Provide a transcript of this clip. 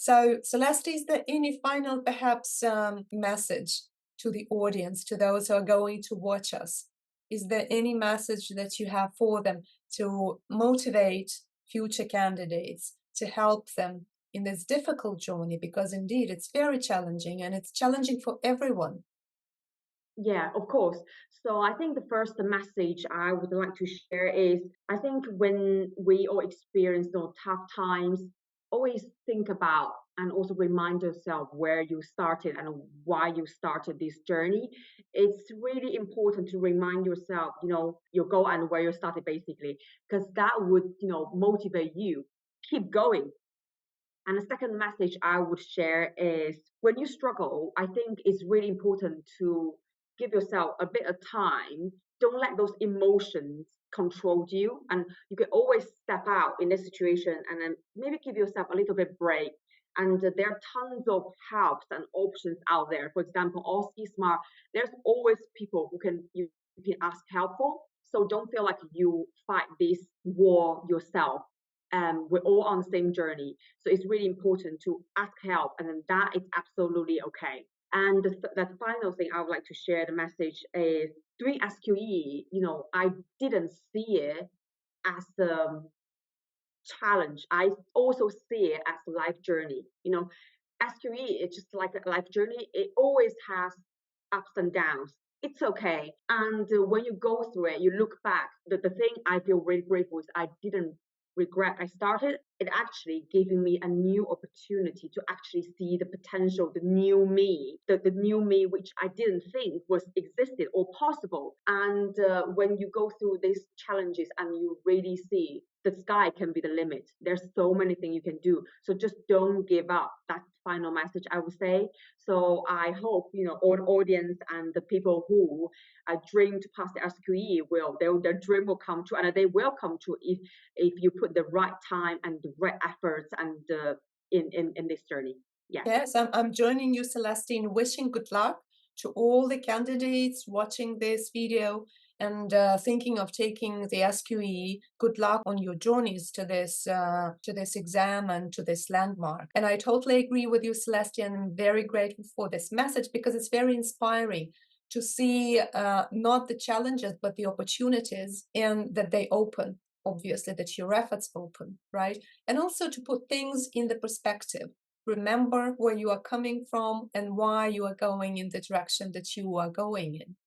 So, Celeste, is there any final, perhaps, message to the audience, to those who are going to watch us? Is there any message that you have for them to motivate future candidates, to help them in this difficult journey? Because indeed, it's very challenging and it's challenging for everyone. Yeah, of course. So I think the first message I would like to share is I think when we all experience those tough times, always think about and also remind yourself where you started and why you started this journey. It's really important to remind yourself, your goal and where you started basically, because that would, motivate you. Keep going. And the second message I would share is when you struggle, I think it's really important to give yourself a bit of time. Don't let those emotions control you. And you can always step out in this situation and then maybe give yourself a little bit break. And there are tons of helps and options out there. For example, OSCEsmart, there's always people who you can ask help for. So don't feel like you fight this war yourself. We're all on the same journey. So it's really important to ask help, and then that is absolutely okay. And the final thing I would like to share the message is doing SQE, I didn't see it as a challenge. I also see it as a life journey. SQE is just like a life journey. It always has ups and downs. It's okay. And when you go through it, you look back. The thing I feel really grateful is I didn't regret I started. It actually giving me a new opportunity to actually see the potential, the new me which I didn't think was existed or possible. And when you go through these challenges and you really see the sky can be the limit. There's so many things you can do. So just don't give up. That's the final message I would say. So I hope, all the audience and the people who dream to pass the SQE their dream will come true, and they will come true if you put the right time and the right efforts and in this journey. Yes. Yes, I'm joining you, Celestine, wishing good luck to all the candidates watching this video and thinking of taking the SQE. Good luck on your journeys to this exam and to this landmark. And I totally agree with you, Celestine. I'm very grateful for this message because it's very inspiring to see not the challenges but the opportunities and that they open. Obviously, that your efforts open, right? And also to put things in the perspective. Remember where you are coming from and why you are going in the direction that you are going in.